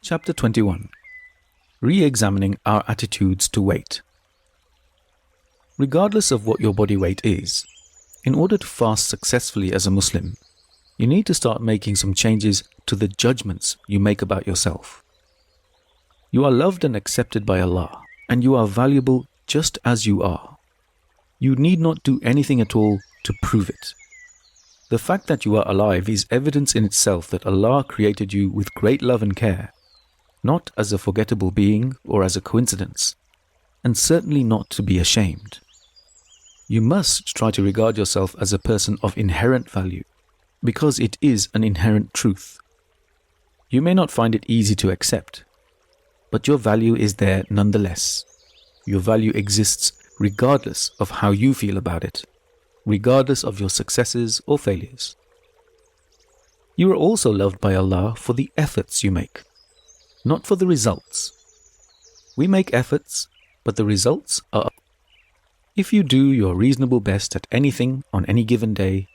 Chapter 21. Re-examining our attitudes to weight. Regardless of what your body weight is, in order to fast successfully as a Muslim, you need to start making some changes to the judgments you make about yourself. You are loved and accepted by Allah, and you are valuable just as you are. You need not do anything at all to prove it. The fact that you are alive is evidence in itself that Allah created you with great love and care, not as a forgettable being or as a coincidence, and certainly not to be ashamed. You must try to regard yourself as a person of inherent value, because it is an inherent truth. You may not find it easy to accept, but your value is there nonetheless. Your value exists regardless of how you feel about it, regardless of your successes or failures. You are also loved by Allah for the efforts you make, not for the results. We make efforts, but the results are up. If you do your reasonable best at anything on any given day,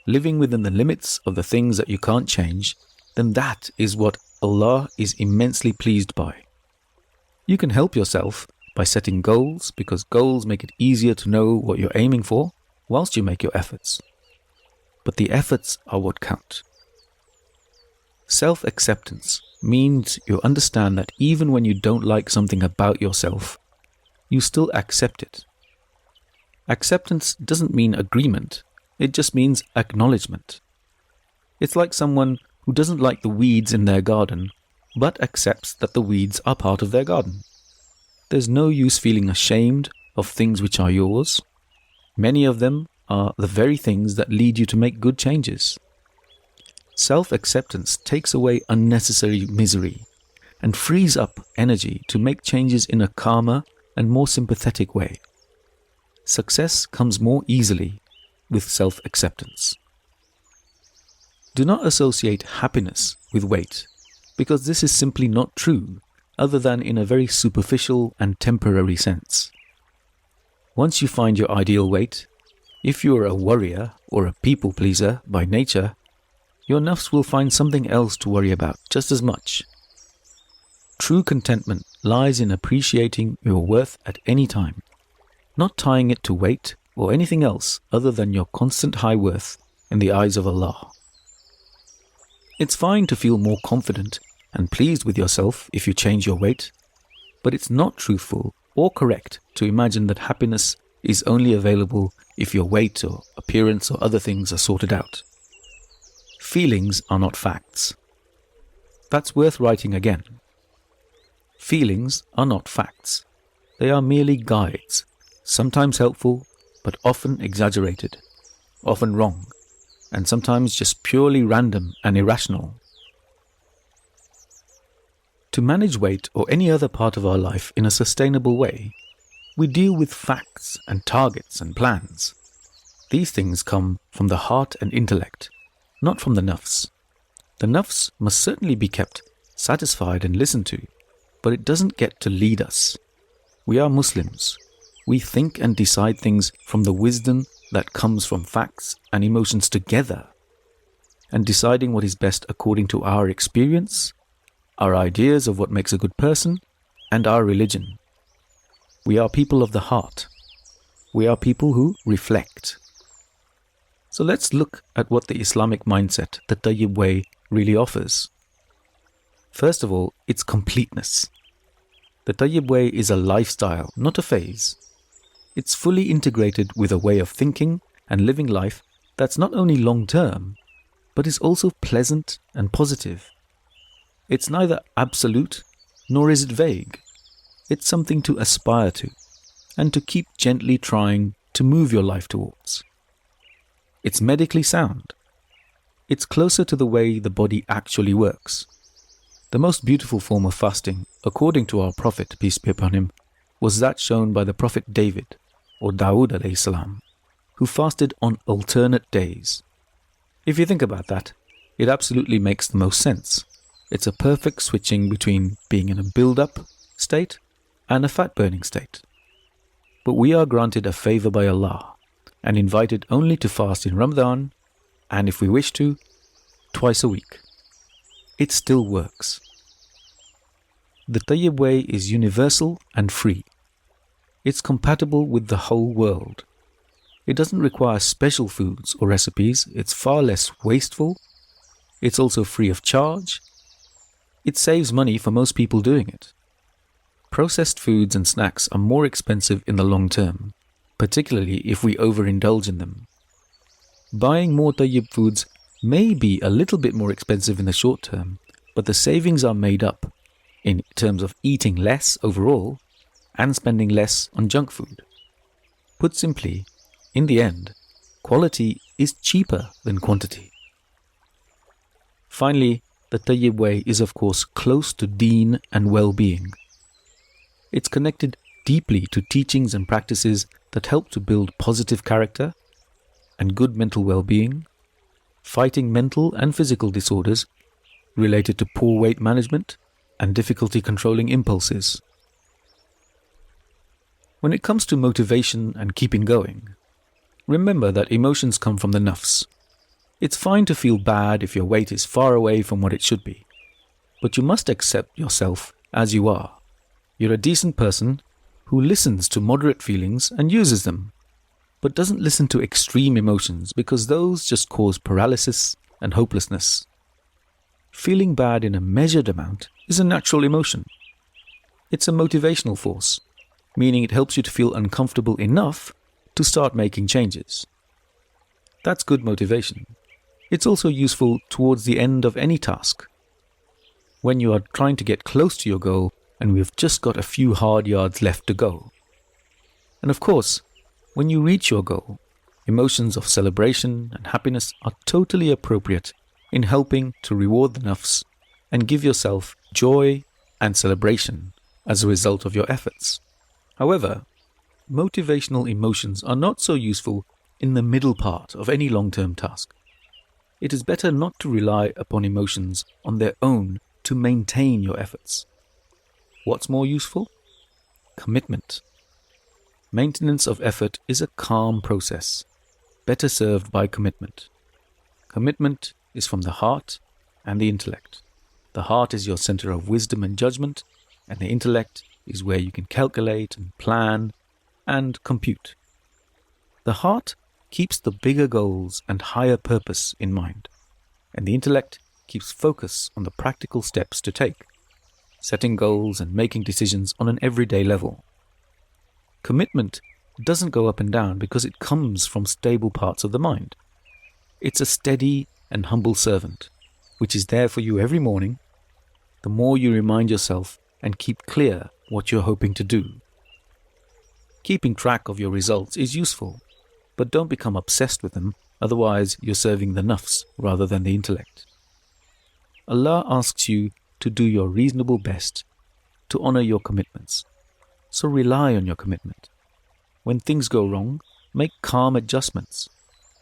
living within the limits of the things that you can't change, then that is what Allah is immensely pleased by. You can help yourself by setting goals, because goals make it easier to know what you're aiming for whilst you make your efforts. But the efforts are what count. Self-acceptance means you understand that even when you don't like something about yourself, you still accept it. Acceptance doesn't mean agreement, it just means acknowledgement. It's like someone who doesn't like the weeds in their garden, but accepts that the weeds are part of their garden. There's no use feeling ashamed of things which are yours. Many of them are the very things that lead you to make good changes. Self-acceptance takes away unnecessary misery and frees up energy to make changes in a calmer and more sympathetic way. Success comes more easily with self-acceptance. Do not associate happiness with weight, because this is simply not true, other than in a very superficial and temporary sense. Once you find your ideal weight, if you are a worrier or a people pleaser by nature, your nafs will find something else to worry about just as much. True contentment lies in appreciating your worth at any time, not tying it to weight or anything else other than your constant high worth in the eyes of Allah. It's fine to feel more confident and pleased with yourself if you change your weight, but it's not truthful or correct to imagine that happiness is only available if your weight or appearance or other things are sorted out. Feelings are not facts. That's worth writing again. Feelings are not facts. They are merely guides, sometimes helpful, but often exaggerated, often wrong, and sometimes just purely random and irrational. To manage weight or any other part of our life in a sustainable way, we deal with facts and targets and plans. These things come from the heart and intellect, not from the nafs. The nafs must certainly be kept satisfied and listened to, but it doesn't get to lead us. We are Muslims. We think and decide things from the wisdom that comes from facts and emotions together, and deciding what is best according to our experience, our ideas of what makes a good person, and our religion. We are people of the heart. We are people who reflect. So let's look at what the Islamic mindset, the Tayyib way, really offers. First of all, its completeness. The Tayyib way is a lifestyle, not a phase. It's fully integrated with a way of thinking and living life that's not only long-term, but is also pleasant and positive. It's neither absolute, nor is it vague. It's something to aspire to, and to keep gently trying to move your life towards. It's medically sound. It's closer to the way the body actually works. The most beautiful form of fasting, according to our Prophet, peace be upon him, was that shown by the Prophet David, or Dawood alayhi salam, who fasted on alternate days. If you think about that, it absolutely makes the most sense. It's a perfect switching between being in a build-up state and a fat-burning state. But we are granted a favor by Allah and invited only to fast in Ramadan, and if we wish to, twice a week. It still works. The Tayyib way is universal and free. It's compatible with the whole world. It doesn't require special foods or recipes. It's far less wasteful. It's also free of charge. It saves money for most people doing it. Processed foods and snacks are more expensive in the long term, particularly if we overindulge in them. Buying more Tayyib foods may be a little bit more expensive in the short term, but the savings are made up in terms of eating less overall and spending less on junk food. Put simply, in the end, quality is cheaper than quantity. Finally, the Tayyib way is of course close to deen and well-being. It's connected deeply to teachings and practices that help to build positive character and good mental well-being, fighting mental and physical disorders related to poor weight management and difficulty controlling impulses. When it comes to motivation and keeping going, remember that emotions come from the nafs. It's fine to feel bad if your weight is far away from what it should be, but you must accept yourself as you are. You're a decent person who listens to moderate feelings and uses them, but doesn't listen to extreme emotions because those just cause paralysis and hopelessness. Feeling bad in a measured amount is a natural emotion. It's a motivational force, meaning it helps you to feel uncomfortable enough to start making changes. That's good motivation. It's also useful towards the end of any task. When you are trying to get close to your goal and we've just got a few hard yards left to go. And of course, when you reach your goal, emotions of celebration and happiness are totally appropriate in helping to reward the nafs and give yourself joy and celebration as a result of your efforts. However, motivational emotions are not so useful in the middle part of any long-term task. It is better not to rely upon emotions on their own to maintain your efforts. What's more useful? Commitment. Maintenance of effort is a calm process, better served by commitment. Commitment is from the heart and the intellect. The heart is your center of wisdom and judgment, and the intellect is where you can calculate and plan and compute. The heart keeps the bigger goals and higher purpose in mind, and the intellect keeps focus on the practical steps to take, setting goals and making decisions on an everyday level. Commitment doesn't go up and down because it comes from stable parts of the mind. It's a steady and humble servant, which is there for you every morning, the more you remind yourself and keep clear what you're hoping to do. Keeping track of your results is useful, but don't become obsessed with them, otherwise you're serving the nafs rather than the intellect. Allah asks you to do your reasonable best to honor your commitments, so rely on your commitment. When things go wrong, make calm adjustments,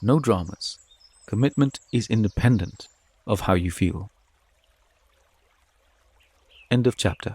no dramas. Commitment is independent of how you feel. End of chapter.